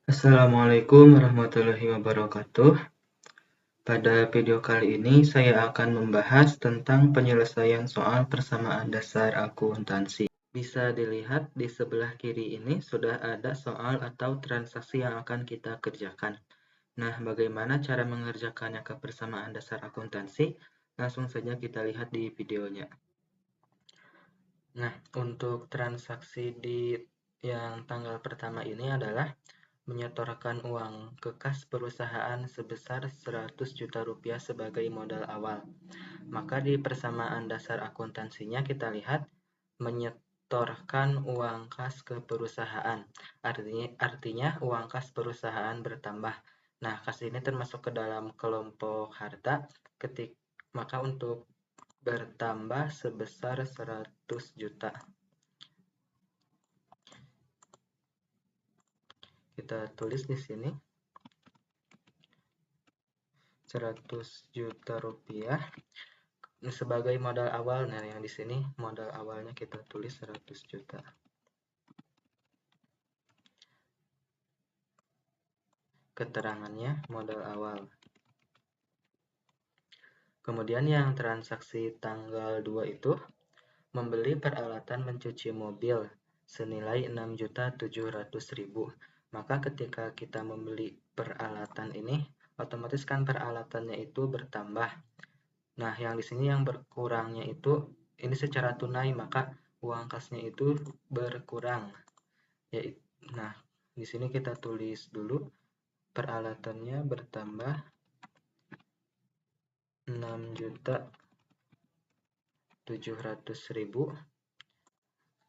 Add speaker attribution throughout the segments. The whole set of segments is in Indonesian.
Speaker 1: Assalamualaikum warahmatullahi wabarakatuh. Pada video kali ini saya akan membahas tentang penyelesaian soal persamaan dasar akuntansi. Bisa dilihat di sebelah kiri ini sudah ada soal atau transaksi yang akan kita kerjakan. Nah, bagaimana cara mengerjakannya ke persamaan dasar akuntansi? Langsung saja kita lihat di videonya. Nah, untuk transaksi di yang tanggal pertama ini adalah menyetorkan uang ke kas perusahaan sebesar 100 juta rupiah sebagai modal awal. Maka di persamaan dasar akuntansinya kita lihat menyetorkan uang kas ke perusahaan. Artinya uang kas perusahaan bertambah. Nah, kas ini termasuk ke dalam kelompok harta. Maka untuk bertambah sebesar 100 juta. Kita tulis di sini 100 juta rupiah sebagai modal awal. Nah, yang di sini modal awalnya kita tulis 100 juta. Keterangannya modal awal. Kemudian yang transaksi tanggal 2 itu membeli peralatan mencuci mobil senilai 6.700.000. Maka ketika kita membeli peralatan ini, otomatis kan peralatannya itu bertambah. Nah, yang di sini yang berkurangnya itu ini secara tunai, maka uang kasnya itu berkurang. Nah, di sini kita tulis dulu peralatannya bertambah 6.700.000,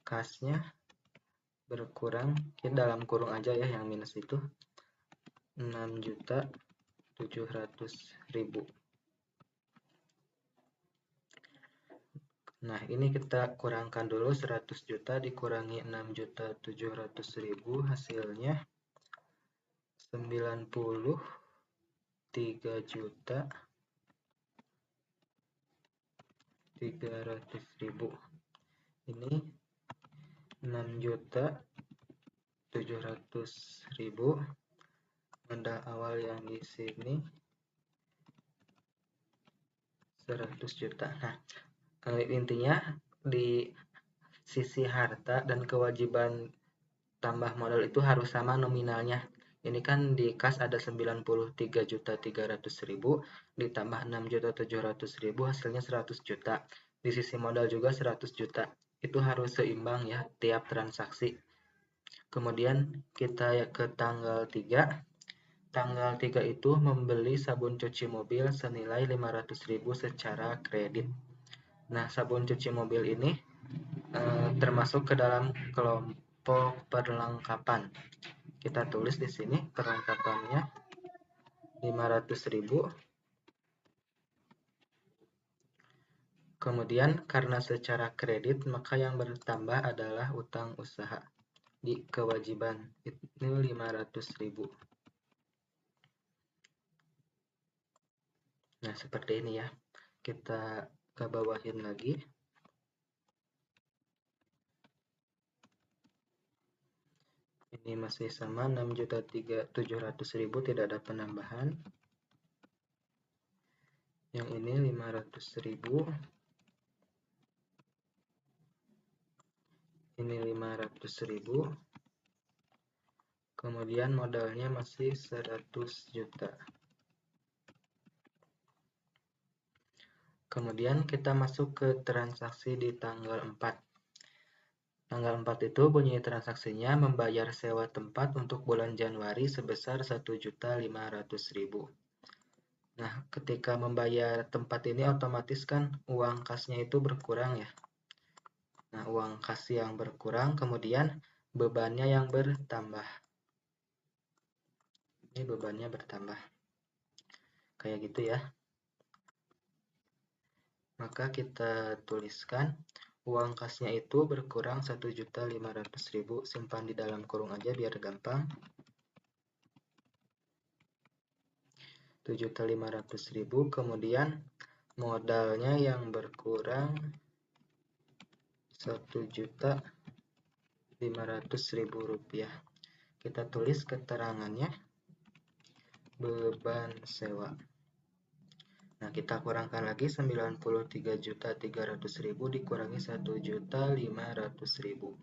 Speaker 1: kasnya berkurang, kita dalam kurung aja ya yang minus itu 6.700.000. Nah, ini kita kurangkan dulu 100 juta dikurangi 6.700.000, hasilnya 93.300.000. Ini 6.700.000, modal awal yang di sini 100 juta. Nah, intinya di sisi harta dan kewajiban tambah modal itu harus sama nominalnya. Ini kan di kas ada 93.300.000 ditambah 6.700.000, hasilnya 100 juta. Di sisi modal juga 100 juta. Itu harus seimbang ya tiap transaksi. Kemudian kita ke tanggal 3. Tanggal 3 itu membeli sabun cuci mobil senilai 500.000 secara kredit. Nah, sabun cuci mobil ini termasuk ke dalam kelompok perlengkapan. Kita tulis di sini perlengkapannya 500.000. Kemudian karena secara kredit, maka yang bertambah adalah utang usaha di kewajiban. Ini 500.000. Nah, seperti ini ya. Kita ke bawahin lagi. Ini masih sama 6.700.000, tidak ada penambahan. Yang ini 500.000. Ini 500.000. Kemudian modalnya masih 100 juta. Kemudian kita masuk ke transaksi di tanggal 4. Tanggal 4 itu bunyi transaksinya membayar sewa tempat untuk bulan Januari sebesar 1.500.000. Nah, ketika membayar tempat ini otomatis kan uang kasnya itu berkurang ya. Nah, uang kas yang berkurang, kemudian bebannya yang bertambah. Ini bebannya bertambah. Kayak gitu ya. Maka kita tuliskan uang kasnya itu berkurang 1.500.000, simpan di dalam kurung aja biar gampang. 7.500.000, kemudian modalnya yang berkurang 1.500.000 rupiah. Kita tulis keterangannya beban sewa. Nah, kita kurangkan lagi 93.300.000 dikurangi 1.500.000.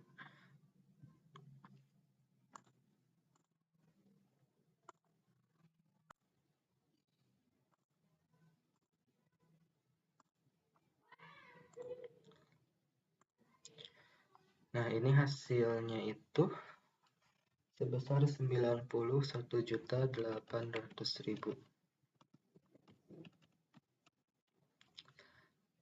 Speaker 1: Nah, ini hasilnya itu sebesar 91.800.000.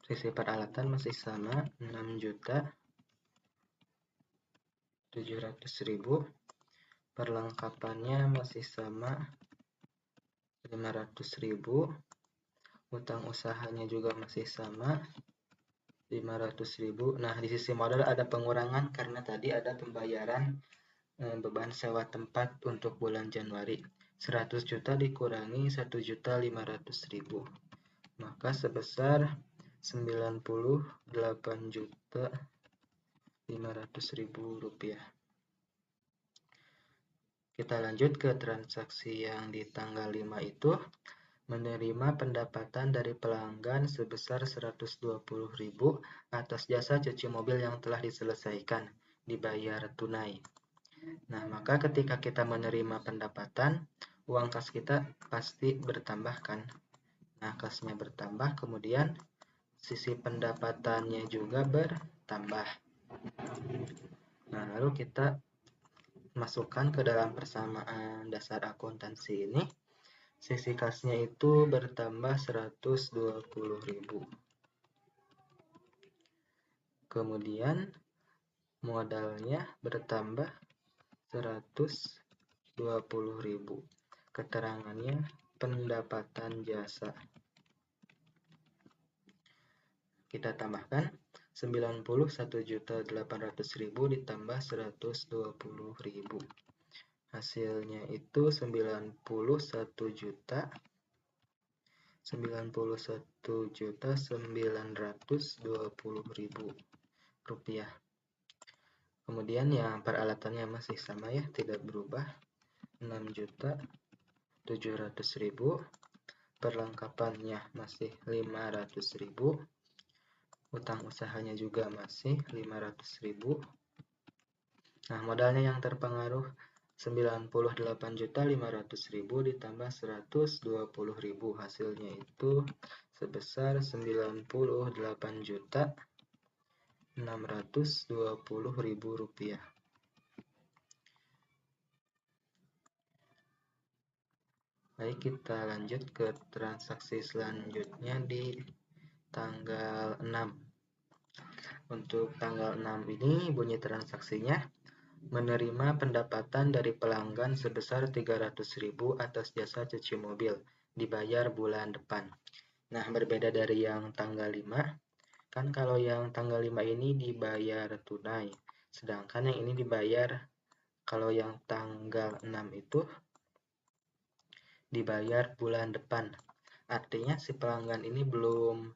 Speaker 1: Sisi peralatan masih sama, 6.700.000. Perlengkapannya masih sama, 500.000. Utang usahanya juga masih sama, 500.000. Nah, di sisi modal ada pengurangan karena tadi ada pembayaran beban sewa tempat untuk bulan Januari. 100 juta dikurangi 1.500.000. Maka sebesar 98.500.000 rupiah. Kita lanjut ke transaksi yang di tanggal 5 itu. Menerima pendapatan dari pelanggan sebesar 120.000 atas jasa cuci mobil yang telah diselesaikan, dibayar tunai. Nah, maka ketika kita menerima pendapatan, uang kas kita pasti bertambah kan? Nah, kasnya bertambah, kemudian sisi pendapatannya juga bertambah. Nah, lalu kita masukkan ke dalam persamaan dasar akuntansi ini. Sisi kasnya itu bertambah 120.000. Kemudian modalnya bertambah 120.000. Keterangannya pendapatan jasa. Kita tambahkan 91.800.000 ditambah 120.000. Hasilnya itu 91.920.000 rupiah. Kemudian yang peralatannya masih sama ya, tidak berubah, 6.700.000. Perlengkapannya masih 500.000. Utang usahanya juga masih 500.000. Nah, modalnya yang terpengaruh 98.500.000 ditambah 120.000. Hasilnya itu sebesar 98.620.000 rupiah. Baik, kita lanjut ke transaksi selanjutnya di tanggal 6. Untuk tanggal 6 ini bunyi transaksinya menerima pendapatan dari pelanggan sebesar 300.000 atas jasa cuci mobil, dibayar bulan depan. Nah, berbeda dari yang tanggal 5, kan kalau yang tanggal 5 ini dibayar tunai, sedangkan yang ini dibayar, kalau yang tanggal 6 itu dibayar bulan depan. Artinya si pelanggan ini belum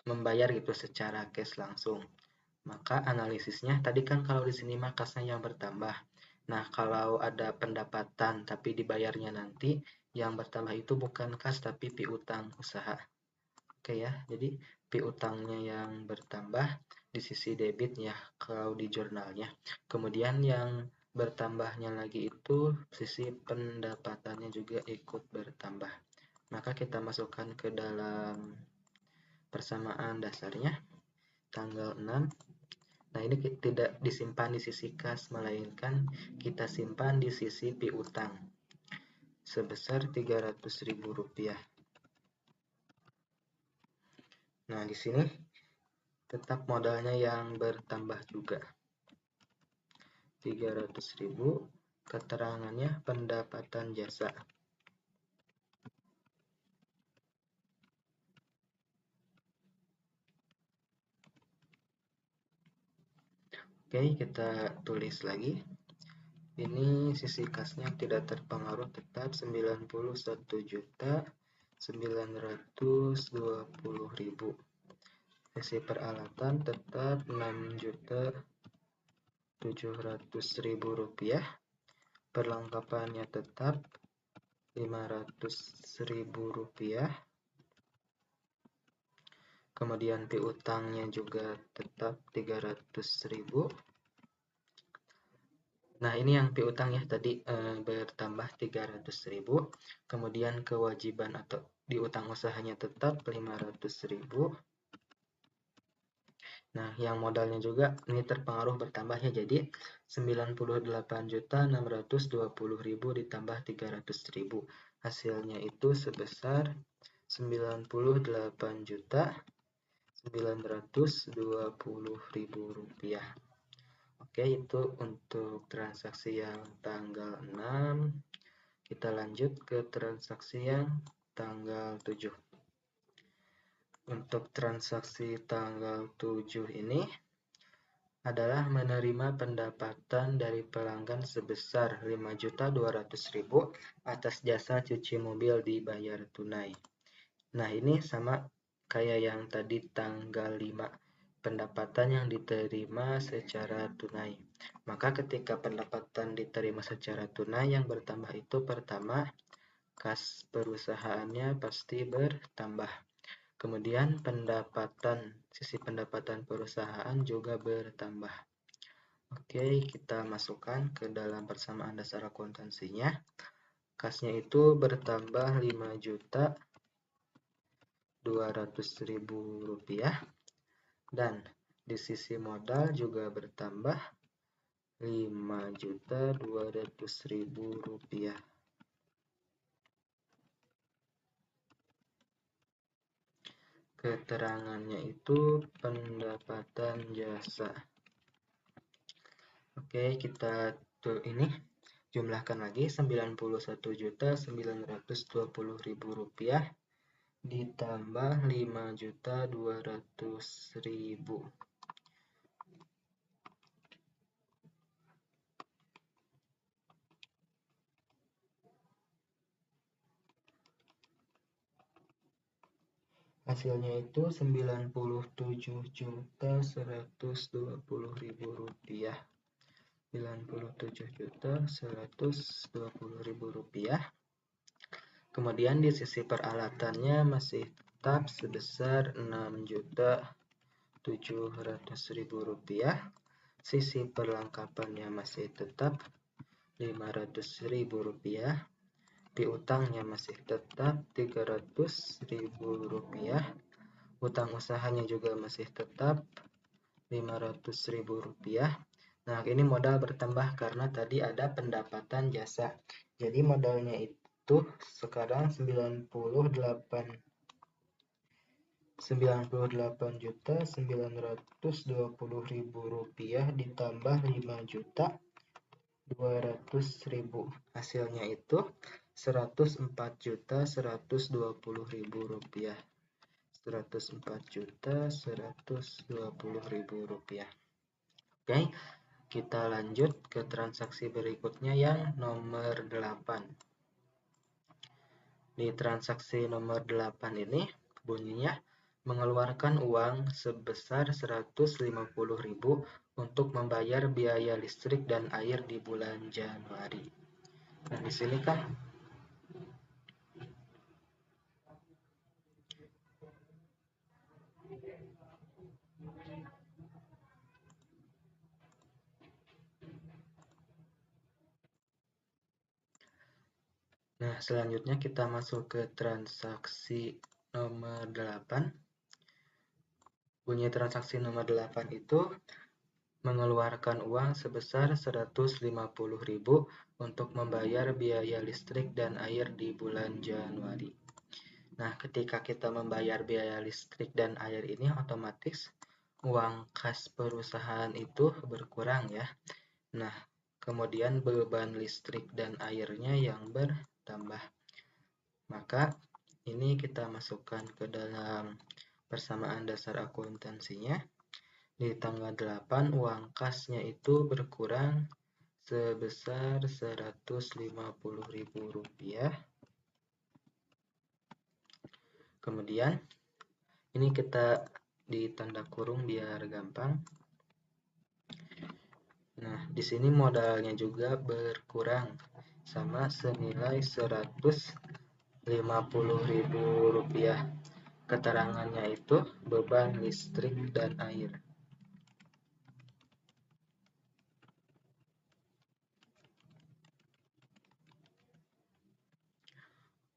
Speaker 1: membayar gitu secara cash langsung. Maka analisisnya tadi kan kalau di sini mah kasnya yang bertambah. Nah, kalau ada pendapatan tapi dibayarnya nanti, yang bertambah itu bukan kas tapi piutang usaha. Oke ya, jadi piutangnya yang bertambah di sisi debit ya kalau di jurnalnya. Kemudian yang bertambahnya lagi itu sisi pendapatannya juga ikut bertambah. Maka kita masukkan ke dalam persamaan dasarnya tanggal 6. Nah, ini tidak disimpan di sisi kas, melainkan kita simpan di sisi piutang sebesar 300.000 rupiah. Nah, di sini tetap modalnya yang bertambah juga. 300.000, keterangannya pendapatan jasa. Oke, kita tulis lagi. Ini sisi kasnya tidak terpengaruh, tetap 91.920.000. Sisi peralatan tetap 6.700.000 rupiah. Perlengkapannya tetap 500.000 rupiah. Kemudian piutangnya juga tetap 300.000. Nah, ini yang piutang ya, tadi bertambah 300.000. Kemudian kewajiban atau di utang usahanya tetap 500.000. Nah, yang modalnya juga ini terpengaruh bertambah ya, jadi 98.620.000 ditambah 300.000. Hasilnya itu sebesar 98.920.000 rupiah. Oke, itu untuk transaksi yang tanggal 6. Kita lanjut ke transaksi yang tanggal 7. Untuk transaksi tanggal 7 ini adalah menerima pendapatan dari pelanggan sebesar 5.200.000 atas jasa cuci mobil dibayar tunai. Nah, ini sama kayak yang tadi tanggal 5, pendapatan yang diterima secara tunai. Maka ketika pendapatan diterima secara tunai yang bertambah itu pertama, kas perusahaannya pasti bertambah. Kemudian sisi pendapatan perusahaan juga bertambah. Oke, kita masukkan ke dalam persamaan dasar akuntansinya. Kasnya itu bertambah 5.200.000 rupiah. Dan di sisi modal juga bertambah 5.200.000 rupiah. Keterangannya itu pendapatan jasa. Oke, kita ini jumlahkan lagi 91.920.000 rupiah ditambah 5.200.000. Hasilnya itu 97.120.000 rupiah. 97.120.000 rupiah. Kemudian di sisi peralatannya masih tetap sebesar 6.700.000 rupiah. Sisi perlengkapannya masih tetap 500.000 rupiah. Piutangnya masih tetap 300.000 rupiah. Utang usahanya juga masih tetap 500.000 rupiah. Nah, ini modal bertambah karena tadi ada pendapatan jasa. Jadi modalnya itu sekarang 98.920.000 rupiah ditambah 5.200.000. Hasilnya itu 104.120.000 rupiah. 104.120.000 rupiah. Oke, kita lanjut ke transaksi berikutnya yang nomor 8. Di transaksi nomor 8 ini bunyinya mengeluarkan uang sebesar 150.000 untuk membayar biaya listrik dan air di bulan Januari. Nah, di sini kan Nah, selanjutnya kita masuk ke transaksi nomor 8. Bunyi transaksi nomor 8 itu mengeluarkan uang sebesar 150.000 untuk membayar biaya listrik dan air di bulan Januari. Nah, ketika kita membayar biaya listrik dan air ini otomatis uang kas perusahaan itu berkurang ya. Nah, kemudian beban listrik dan airnya yang bertambah. Maka ini kita masukkan ke dalam persamaan dasar akuntansinya. Di tanggal 8 uang kasnya itu berkurang sebesar Rp150.000. Kemudian ini kita di tanda kurung biar gampang. Nah, di sini modalnya juga berkurang sama senilai Rp150.000. Keterangannya itu beban listrik dan air.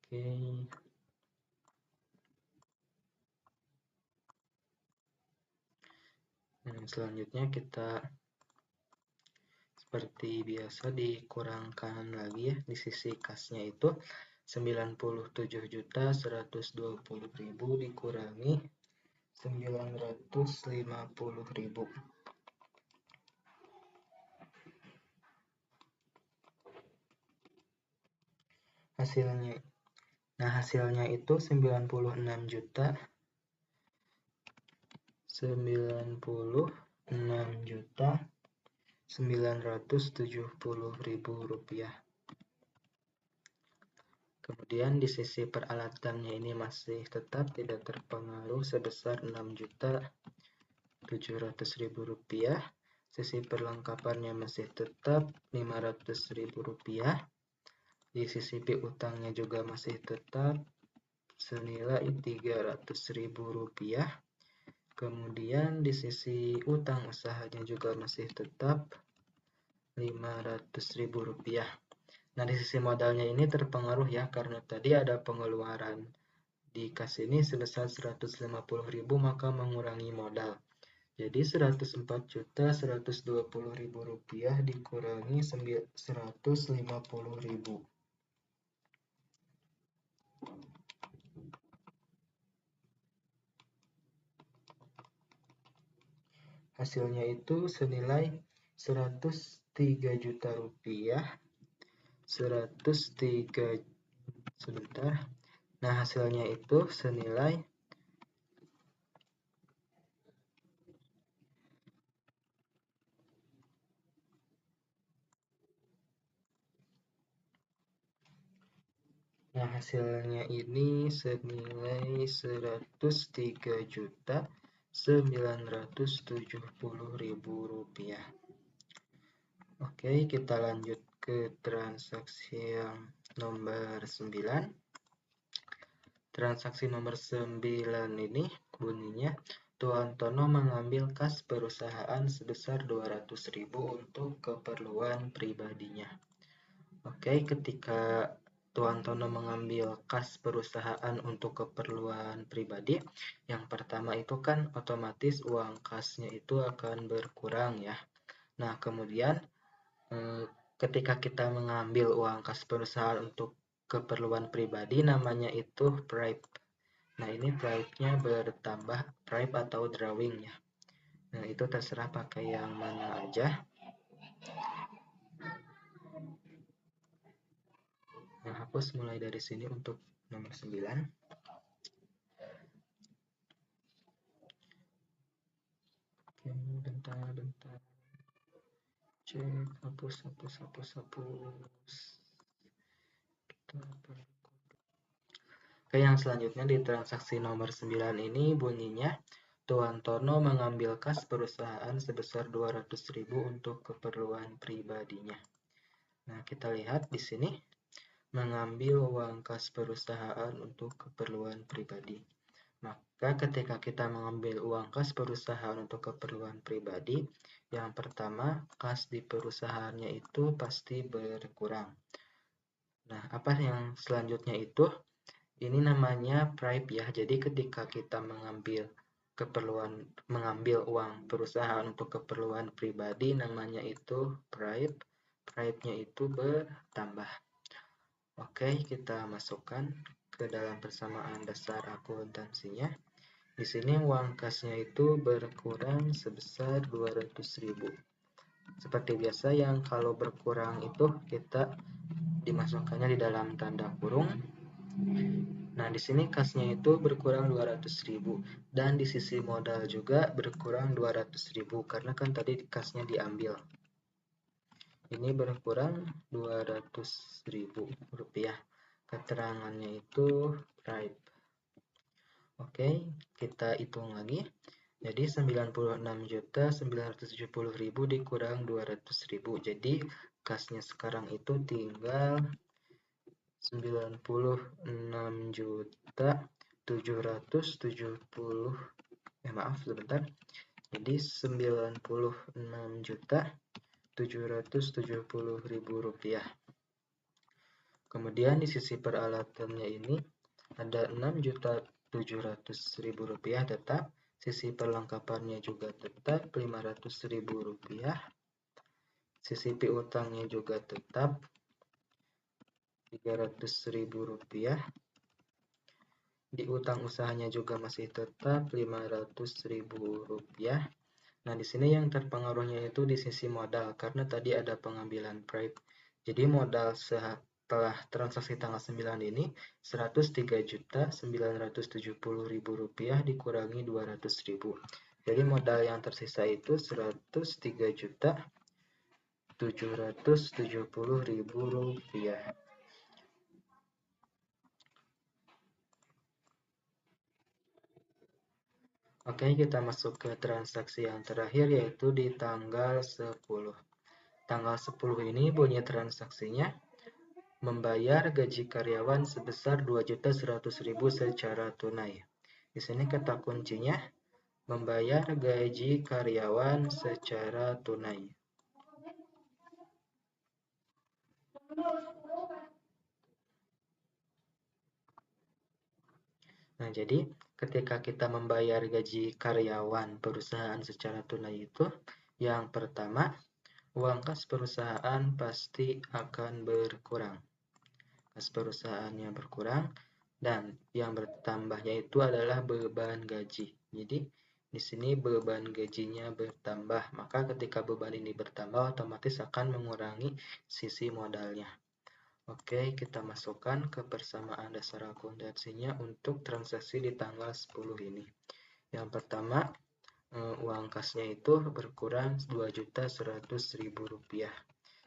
Speaker 1: Oke. Selanjutnya kita seperti biasa dikurangkan lagi ya, di sisi kasnya itu 97.120.000 dikurangi 950.000. Hasilnya itu 96.970.000 rupiah. Kemudian di sisi peralatannya ini masih tetap tidak terpengaruh sebesar 6.700.000 rupiah. Sisi perlengkapannya masih tetap 500.000 rupiah. Di sisi piutangnya juga masih tetap senilai 300.000 rupiah. Kemudian di sisi utang usahanya juga masih tetap 500.000 rupiah. Nah, di sisi modalnya ini terpengaruh ya, karena tadi ada pengeluaran di kas ini sebesar 150.000, maka mengurangi modal. Jadi 104.120.000 rupiah dikurangi 150.000. Hasilnya itu senilai 103 juta rupiah. 103 sebentar. Nah, hasilnya itu senilai ini senilai 103.970.000 rupiah. Oke, kita lanjut ke transaksi yang nomor 9. Transaksi nomor 9 ini bunyinya, Tuan Tono mengambil kas perusahaan sebesar 200.000 untuk keperluan pribadinya. Oke, ketika Tuan Tono mengambil kas perusahaan untuk keperluan pribadi, yang pertama itu kan otomatis uang kasnya itu akan berkurang ya. Nah, kemudian ketika kita mengambil uang kas perusahaan untuk keperluan pribadi, namanya itu bribe. Nah, ini bribe-nya bertambah, bribe atau drawing ya. Nah, itu terserah pakai yang mana aja. Nah, hapus mulai dari sini untuk nomor 9. Oke, bentar. Cek, hapus. Oke, yang selanjutnya di transaksi nomor 9 ini bunyinya, Tuan Tono mengambil kas perusahaan sebesar 200.000 untuk keperluan pribadinya. Nah, kita lihat di sini, mengambil uang kas perusahaan untuk keperluan pribadi. Maka ketika kita mengambil uang kas perusahaan untuk keperluan pribadi, yang pertama, kas di perusahaannya itu pasti berkurang. Nah, apa yang selanjutnya itu? Ini namanya bribe ya. Jadi ketika kita mengambil uang perusahaan untuk keperluan pribadi, namanya itu bribe. Bribe-nya itu bertambah. Oke, kita masukkan ke dalam persamaan dasar akuntansinya. Di sini uang kasnya itu berkurang sebesar 200.000. Seperti biasa, yang kalau berkurang itu kita dimasukkannya di dalam tanda kurung. Nah, di sini kasnya itu berkurang 200.000 dan di sisi modal juga berkurang 200.000 karena kan tadi kasnya diambil. ini berkurang Rp200.000. Keterangannya itu right. Oke, kita hitung lagi. Jadi 96.970.000 dikurang 200.000. Jadi kasnya sekarang itu tinggal 96.770. Maaf sebentar. Jadi 96.770.000 rupiah. Kemudian di sisi peralatannya ini ada 6.700.000 rupiah tetap. Sisi perlengkapannya juga tetap 500.000 rupiah. Sisi piutangnya juga tetap 300.000 rupiah. Di utang usahanya juga masih tetap 500.000 rupiah. Nah, di sini yang terpengaruhnya itu di sisi modal, karena tadi ada pengambilan bribe. Jadi modal setelah transaksi tanggal 9 ini 103.970.000 rupiah dikurangi 200.000. Jadi modal yang tersisa itu 103.770.000 rupiah. Oke, kita masuk ke transaksi yang terakhir yaitu di tanggal 10. Tanggal 10 ini bunyi transaksinya membayar gaji karyawan sebesar 2.100.000 secara tunai. Di sini kata kuncinya membayar gaji karyawan secara tunai. Nah, jadi ketika kita membayar gaji karyawan perusahaan secara tunai itu, yang pertama, uang kas perusahaan pasti akan berkurang. Kas perusahaannya berkurang, dan yang bertambahnya itu adalah beban gaji. Jadi, di sini beban gajinya bertambah, maka ketika beban ini bertambah, otomatis akan mengurangi sisi modalnya. Oke, kita masukkan ke persamaan dasar akuntansinya untuk transaksi di tanggal 10 ini. Yang pertama, uang kasnya itu berkurang 2.100.000 rupiah.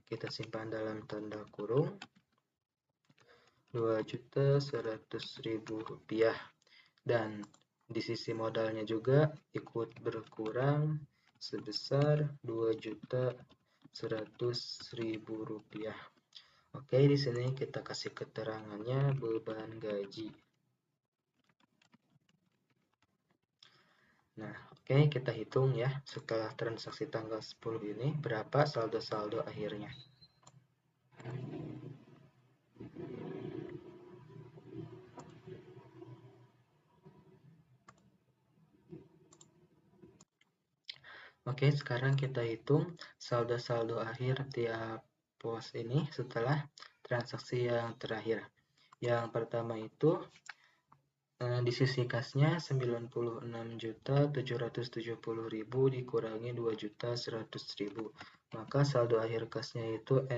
Speaker 1: Kita simpan dalam tanda kurung 2.100.000 rupiah. Dan di sisi modalnya juga ikut berkurang sebesar 2.100.000 rupiah. Oke, di sini kita kasih keterangannya beban gaji. Nah, oke, kita hitung ya, setelah transaksi tanggal 10 ini, berapa saldo-saldo akhirnya. Oke, sekarang kita hitung saldo-saldo akhir tiap pos ini setelah transaksi yang terakhir. Yang pertama itu di sisi kasnya 96.770.000 dikurangi 2.100.000. Maka saldo akhir kasnya itu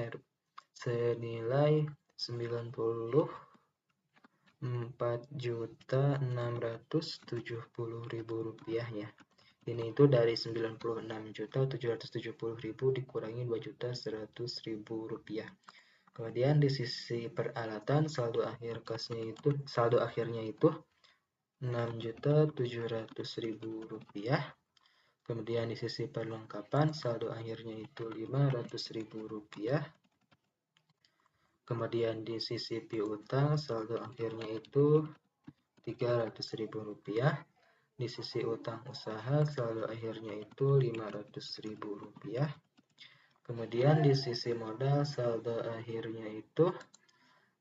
Speaker 1: senilai 94.670.000 rupiahnya. Ini itu dari 96.770.000 dikurangi 2.100.000 rupiah. Kemudian di sisi peralatan saldo akhirnya itu 6.700.000 rupiah. Kemudian di sisi perlengkapan saldo akhirnya itu 500.000 rupiah. Kemudian di sisi piutang saldo akhirnya itu 300.000 rupiah. Di sisi utang usaha saldo akhirnya itu 500.000 rupiah. Kemudian di sisi modal saldo akhirnya itu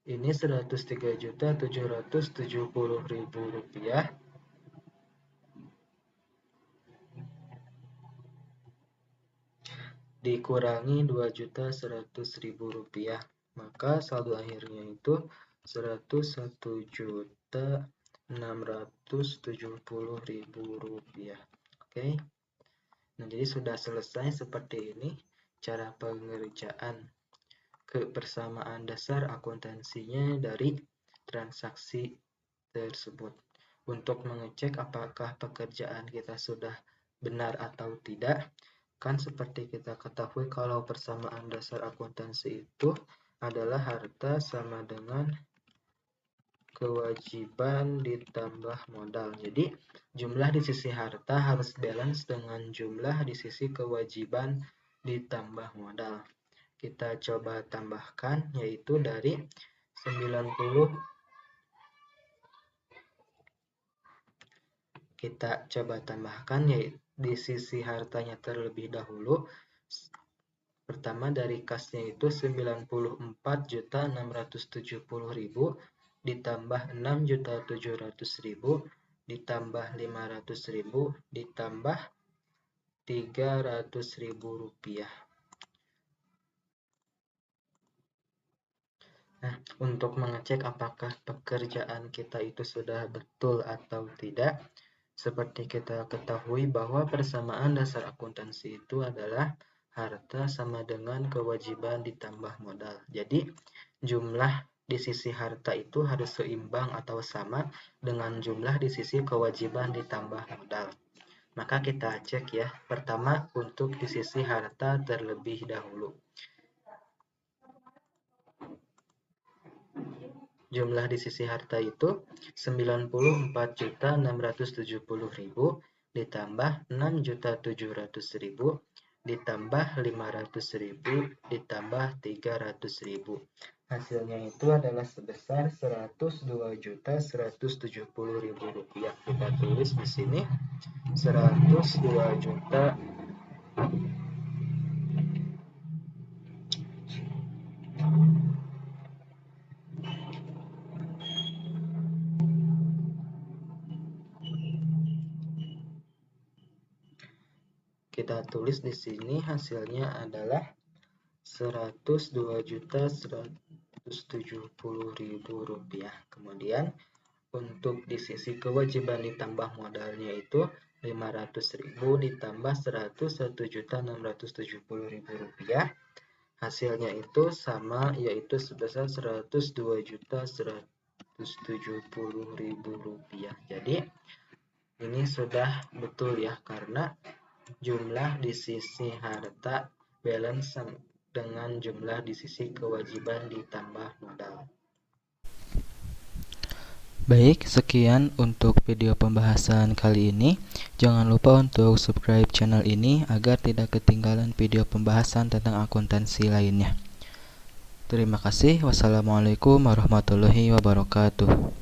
Speaker 1: ini 103.770.000 rupiah. Dikurangi 2.100.000 rupiah, maka saldo akhirnya itu 101.670.000 rupiah. Oke, nah jadi sudah selesai seperti ini cara pengerjaan kebersamaan dasar akuntansinya dari transaksi tersebut. Untuk mengecek apakah pekerjaan kita sudah benar atau tidak, Kan seperti kita ketahui kalau persamaan dasar akuntansi itu adalah harta sama dengan kewajiban ditambah modal. Jadi jumlah di sisi harta harus balance dengan jumlah di sisi kewajiban ditambah modal. Kita coba tambahkan, yaitu dari 90. Kita coba tambahkan, yaitu di sisi hartanya terlebih dahulu. Pertama dari kasnya itu 94.670.000 ditambah 6.700.000 ditambah 500.000 ditambah 300.000 rupiah. Nah, untuk mengecek apakah pekerjaan kita itu sudah betul atau tidak, seperti kita ketahui bahwa persamaan dasar akuntansi itu adalah harta sama dengan kewajiban ditambah modal. Jadi, jumlah di sisi harta itu harus seimbang atau sama dengan jumlah di sisi kewajiban ditambah modal. Maka kita cek ya, pertama untuk di sisi harta terlebih dahulu. Jumlah di sisi harta itu 94.670.000 ditambah 6.700.000 ditambah 500.000 ditambah 300.000. Hasilnya itu adalah sebesar 102.170.000 rupiah. Kita tulis di sini 102 juta kita tulis di sini hasilnya adalah 102.170.000 rupiah. Kemudian untuk di sisi kewajiban ditambah modalnya itu 500.000 ditambah 101.670.000 rupiah. Hasilnya itu sama, yaitu sebesar 102.170.000 rupiah. Jadi ini sudah betul ya, karena jumlah di sisi harta balance dengan jumlah di sisi kewajiban ditambah modal.
Speaker 2: Baik, sekian untuk video pembahasan kali ini. Jangan lupa untuk subscribe channel ini agar tidak ketinggalan video pembahasan tentang akuntansi lainnya. Terima kasih. Wassalamualaikum warahmatullahi wabarakatuh.